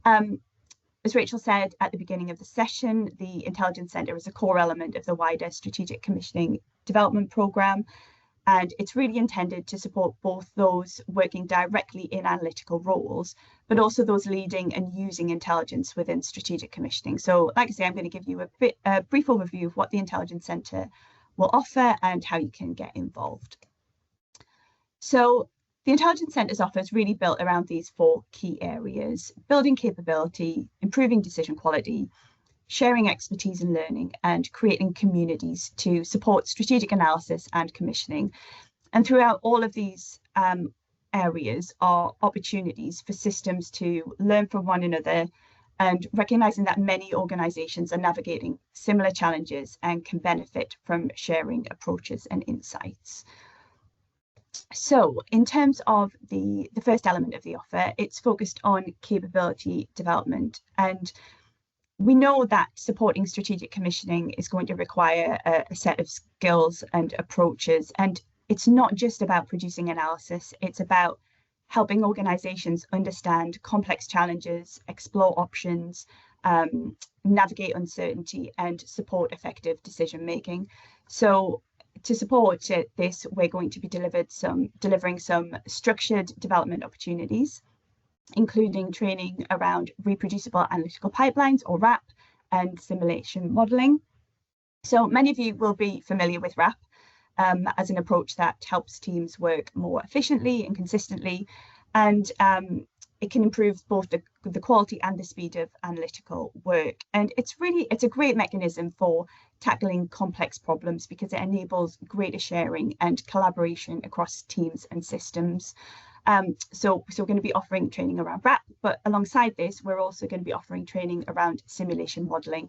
S5: As Rachel said at the beginning of the session, the Intelligence Centre is a core element of the wider Strategic Commissioning Development Programme. And it's really intended to support both those working directly in analytical roles, but also those leading and using intelligence within strategic commissioning. So, like I say, I'm going to give you a brief overview of what the Intelligence Centre will offer and how you can get involved. So, the Intelligence Centre's offer is really built around these four key areas: building capability, improving decision quality, sharing expertise and learning, and creating communities to support strategic analysis and commissioning. And throughout all of these areas are opportunities for systems to learn from one another, and recognising that many organisations are navigating similar challenges and can benefit from sharing approaches and insights. So in terms of the first element of the offer, it's focused on capability development. And we know that supporting strategic commissioning is going to require a set of skills and approaches, and it's not just about producing analysis, it's about helping organisations understand complex challenges, explore options, navigate uncertainty, and support effective decision making. So to support this, we're going to be delivering some structured development opportunities, including training around reproducible analytical pipelines, or RAP, and simulation modelling. So many of you will be familiar with RAP as an approach that helps teams work more efficiently and consistently, and it can improve both the quality and the speed of analytical work. And it's a great mechanism for tackling complex problems because it enables greater sharing and collaboration across teams and systems. So we're going to be offering training around RAP, but alongside this, we're also going to be offering training around simulation modelling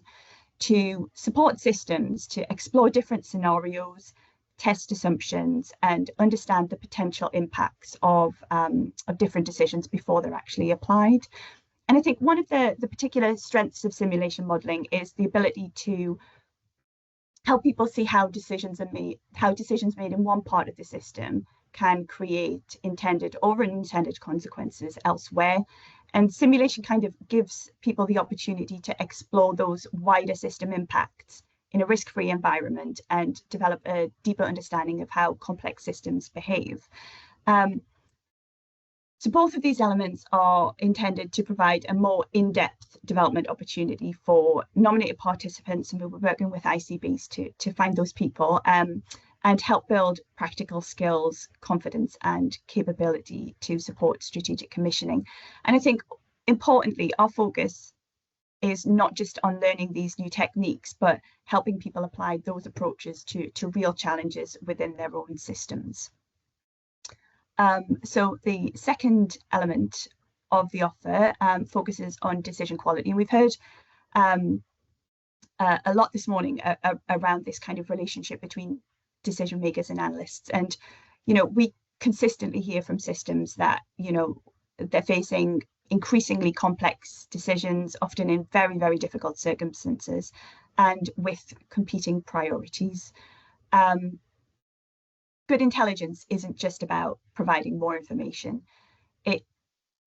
S5: to support systems to explore different scenarios, test assumptions, and understand the potential impacts of different decisions before they're actually applied. And I think one of the particular strengths of simulation modelling is the ability to help people see how decisions made in one part of the system can create intended or unintended consequences elsewhere. And simulation kind of gives people the opportunity to explore those wider system impacts in a risk-free environment and develop a deeper understanding of how complex systems behave. So both of these elements are intended to provide a more in-depth development opportunity for nominated participants, and we're working with ICBs to find those people and help build practical skills, confidence, and capability to support strategic commissioning. And I think importantly, our focus is not just on learning these new techniques, but helping people apply those approaches to real challenges within their own systems. So the second element of the offer focuses on decision quality. And we've heard a lot this morning around this kind of relationship between decision makers and analysts. And, we consistently hear from systems that, they're facing increasingly complex decisions, often in very, very difficult circumstances and with competing priorities. Good intelligence isn't just about providing more information. It's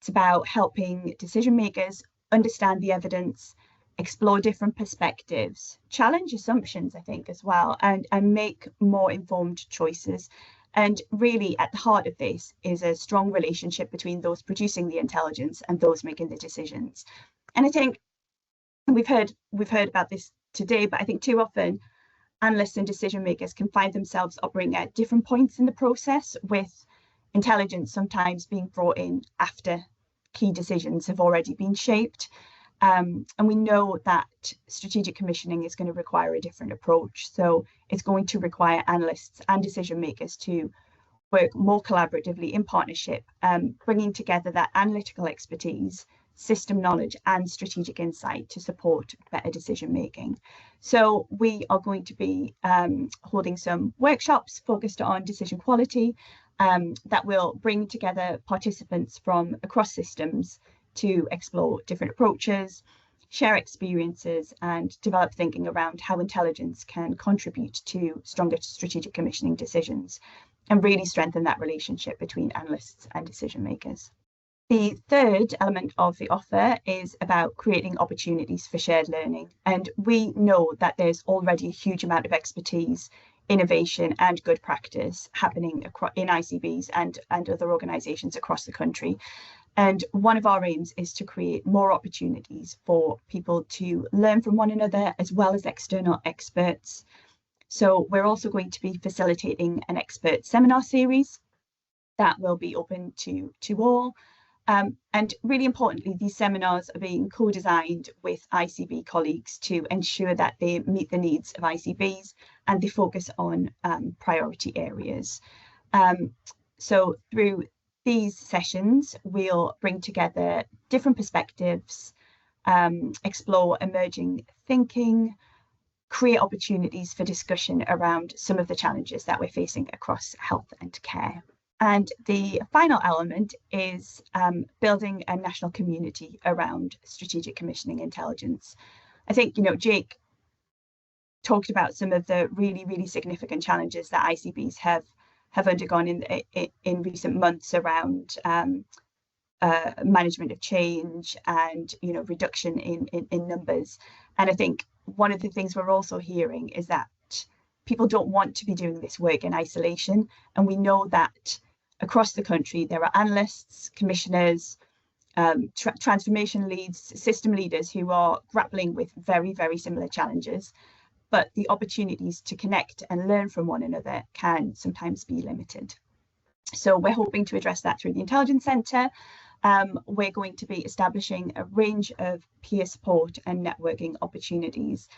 S5: about helping decision makers understand the evidence, explore different perspectives, challenge assumptions, I think, as well, and make more informed choices. And really at the heart of this is a strong relationship between those producing the intelligence and those making the decisions. And I think we've heard about this today, but I think too often analysts and decision makers can find themselves operating at different points in the process, with intelligence sometimes being brought in after key decisions have already been shaped. And we know that strategic commissioning is going to require a different approach. So it's going to require analysts and decision makers to work more collaboratively in partnership, bringing together that analytical expertise, system knowledge, and strategic insight to support better decision making. So we are going to be holding some workshops focused on decision quality that will bring together participants from across systems to explore different approaches, share experiences, and develop thinking around how intelligence can contribute to stronger strategic commissioning decisions and really strengthen that relationship between analysts and decision makers. The third element of the offer is about creating opportunities for shared learning. And we know that there's already a huge amount of expertise, innovation, and good practice happening in ICBs and other organisations across the country. And one of our aims is to create more opportunities for people to learn from one another as well as external experts. So we're also going to be facilitating an expert seminar series that will be open to all. And really importantly, these seminars are being co-designed with ICB colleagues to ensure that they meet the needs of ICBs and they focus on priority areas. So through these sessions, we'll bring together different perspectives, explore emerging thinking, create opportunities for discussion around some of the challenges that we're facing across health and care. And the final element is building a national community around strategic commissioning intelligence. I think, Jake talked about some of the really, really significant challenges that ICBs have undergone in recent months around management of change and reduction in numbers. And I think one of the things we're also hearing is that people don't want to be doing this work in isolation, and we know that across the country there are analysts, commissioners, transformation leads, system leaders who are grappling with very, very similar challenges, but the opportunities to connect and learn from one another can sometimes be limited. So we're hoping to address that through the Intelligence Centre. We're going to be establishing a range of peer support and networking opportunities,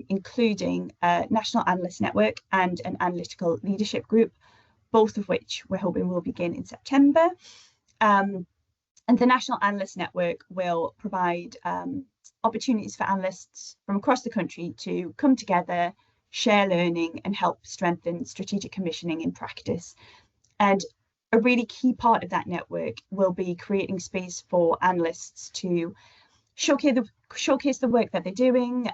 S5: including a National Analyst Network and an Analytical Leadership Group, both of which we're hoping will begin in September. And the National Analyst Network will provide opportunities for analysts from across the country to come together, share learning, and help strengthen strategic commissioning in practice. And a really key part of that network will be creating space for analysts to showcase the work that they're doing,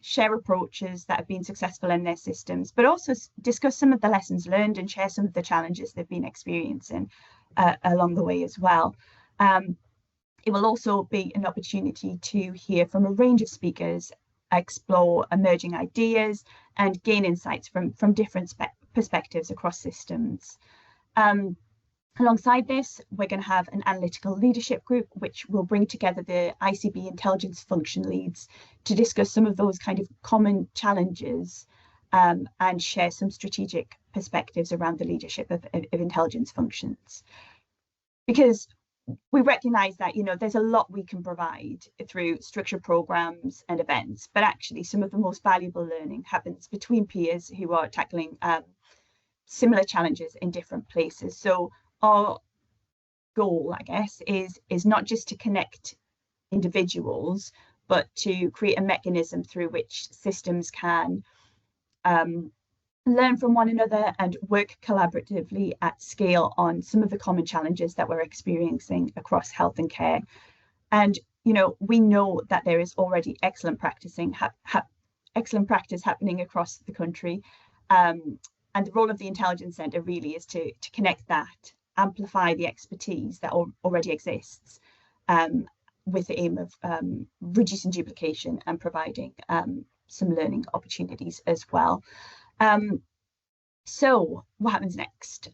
S5: share approaches that have been successful in their systems, but also discuss some of the lessons learned and share some of the challenges they've been experiencing along the way as well. It will also be an opportunity to hear from a range of speakers, explore emerging ideas, and gain insights from different perspectives across systems. Alongside this, we're going to have an analytical leadership group, which will bring together the ICB intelligence function leads to discuss some of those kind of common challenges and share some strategic perspectives around the leadership of intelligence functions. Because we recognise that, there's a lot we can provide through structured programmes and events, but actually some of the most valuable learning happens between peers who are tackling similar challenges in different places. So our goal, I guess, is not just to connect individuals, but to create a mechanism through which systems can learn from one another and work collaboratively at scale on some of the common challenges that we're experiencing across health and care. And we know that there is already excellent practice happening across the country. And the role of the Intelligence Centre really is to connect that, amplify the expertise that already exists, with the aim of reducing duplication and providing some learning opportunities as well. So what happens next?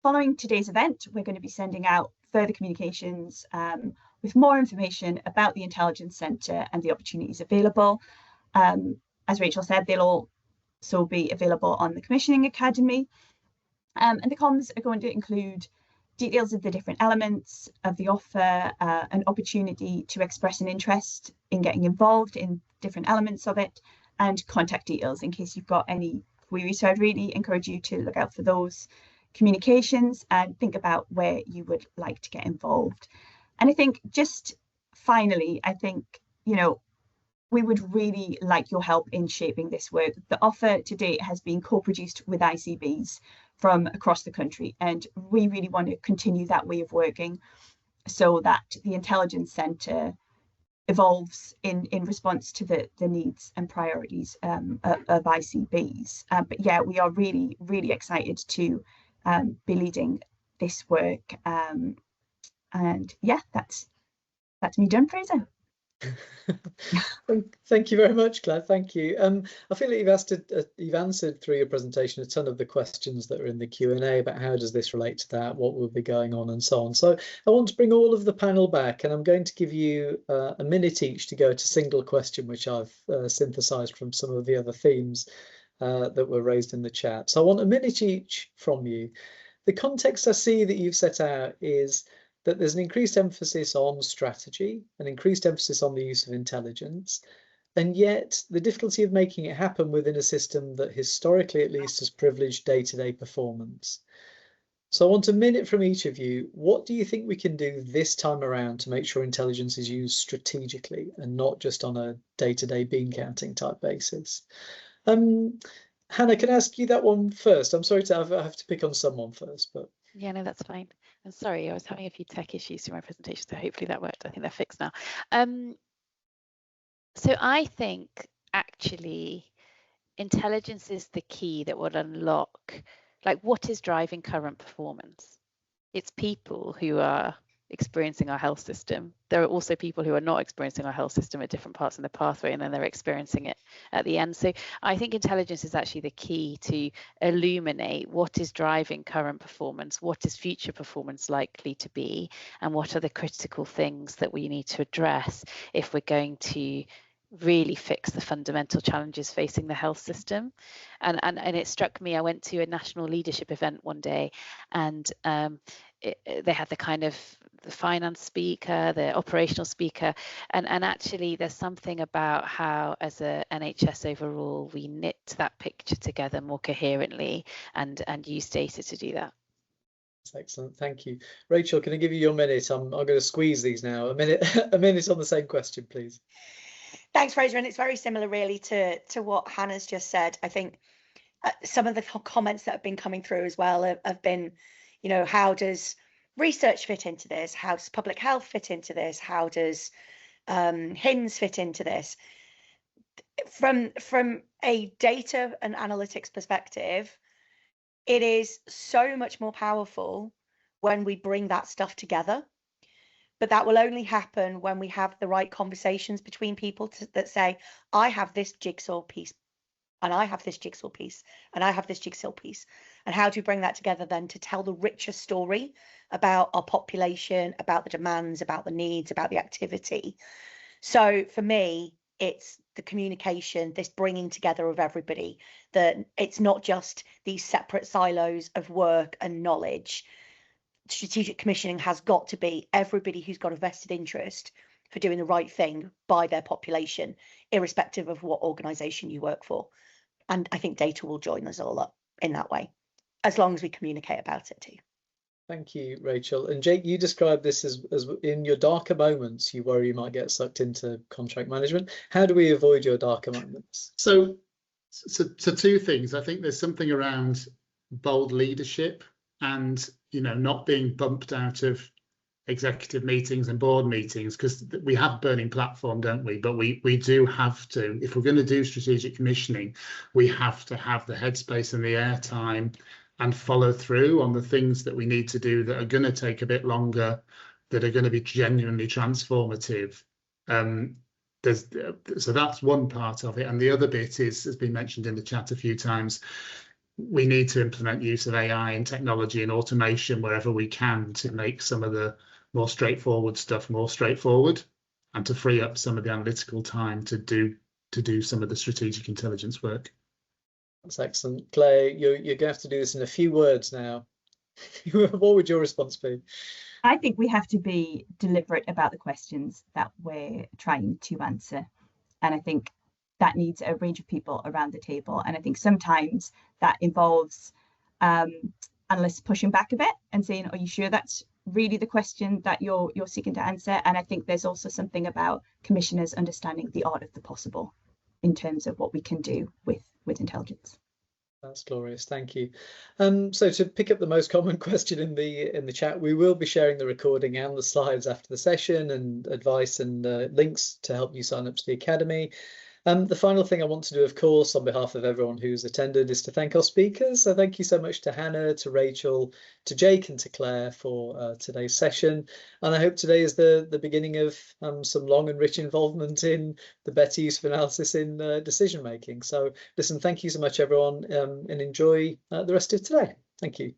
S5: Following today's event, we're going to be sending out further communications with more information about the Intelligence Centre and the opportunities available. As Rachel said, they'll also be available on the Commissioning Academy. And the comms are going to include details of the different elements of the offer, an opportunity to express an interest in getting involved in different elements of it, and contact details in case you've got any queries. So I'd really encourage you to look out for those communications and think about where you would like to get involved. And I think just finally, we would really like your help in shaping this work. The offer to date has been co-produced with ICBs from across the country, and we really want to continue that way of working so that the Intelligence Centre evolves in response to the needs and priorities of ICBs. But yeah, we are really, really excited to be leading this work. And yeah, that's me done, Fraser.
S1: Thank you very much, Claire. Thank you. I feel like you've answered through your presentation a ton of the questions that are in the Q&A about how does this relate to that, what will be going on, and so on. So I want to bring all of the panel back, and I'm going to give you a minute each to go to single question, which I've synthesized from some of the other themes that were raised in the chat. So I want a minute each from you. The context I see that you've set out is that there's an increased emphasis on strategy, an increased emphasis on the use of intelligence, and yet the difficulty of making it happen within a system that historically at least has privileged day-to-day performance. So I want a minute from each of you. What do you think we can do this time around to make sure intelligence is used strategically and not just on a day-to-day bean counting type basis? Hannah, can I ask you that one first? I'm sorry to have to pick on someone first, but
S3: yeah, no, that's fine. I'm sorry, I was having a few tech issues through my presentation, so hopefully that worked. I think they're fixed now. So I think actually intelligence is the key that would unlock, like, what is driving current performance. It's people who are experiencing our health system. There are also people who are not experiencing our health system at different parts in the pathway, and then they're experiencing it at the end. So I think intelligence is actually the key to illuminate what is driving current performance, what is future performance likely to be, and what are the critical things that we need to address if we're going to really fix the fundamental challenges facing the health system. And it struck me, I went to a national leadership event one day, and they had the kind of the finance speaker, the operational speaker, and actually there's something about how as a NHS overall we knit that picture together more coherently and use data to do that.
S1: That's excellent, thank you. Rachel, can I give you your minute? I'm going to squeeze these now. A minute on the same question, please.
S2: Thanks, Fraser, and it's very similar really to what Hannah's just said. I think some of the comments that have been coming through as well have been, you know, how does research fit into this? How does public health fit into this? How does HINS fit into this? From a data and analytics perspective, it is so much more powerful when we bring that stuff together. But that will only happen when we have the right conversations between people that say, I have this jigsaw piece, and I have this jigsaw piece, and I have this jigsaw piece. And how do you bring that together then to tell the richer story about our population, about the demands, about the needs, about the activity? So for me, it's the communication, this bringing together of everybody, that it's not just these separate silos of work and knowledge. Strategic commissioning has got to be everybody who's got a vested interest for doing the right thing by their population, irrespective of what organisation you work for. And I think data will join us all up in that way, as long as we communicate about it too.
S1: Thank you, Rachel. And Jake, you described this as in your darker moments, you worry you might get sucked into contract management. How do we avoid your darker moments?
S4: So two things. I think there's something around bold leadership and, you know, not being bumped out of executive meetings and board meetings, because we have a burning platform, don't we? But we do have to, if we're going to do strategic commissioning, we have to have the headspace and the airtime and follow through on the things that we need to do that are going to take a bit longer, that are going to be genuinely transformative. So that's one part of it. And the other bit is, has been mentioned in the chat a few times, we need to implement use of AI and technology and automation wherever we can to make some of the more straightforward stuff more straightforward, and to free up some of the analytical time to do some of the strategic intelligence work.
S1: That's excellent. Claire, you're going to have to do this in a few words now. What would your response be?
S5: I think we have to be deliberate about the questions that we're trying to answer. And I think that needs a range of people around the table. And I think sometimes that involves analysts pushing back a bit and saying, are you sure that's really the question that you're seeking to answer? And I think there's also something about commissioners understanding the art of the possible in terms of what we can do with intelligence.
S1: That's glorious, thank you. So to pick up the most common question in the chat, we will be sharing the recording and the slides after the session, and advice and links to help you sign up to the Academy. The final thing I want to do, of course, on behalf of everyone who's attended, is to thank our speakers. So thank you so much to Hannah, to Rachel, to Jake and to Claire for today's session. And I hope today is the beginning of some long and rich involvement in the better use of analysis in decision making. So listen, thank you so much, everyone, and enjoy the rest of today. Thank you.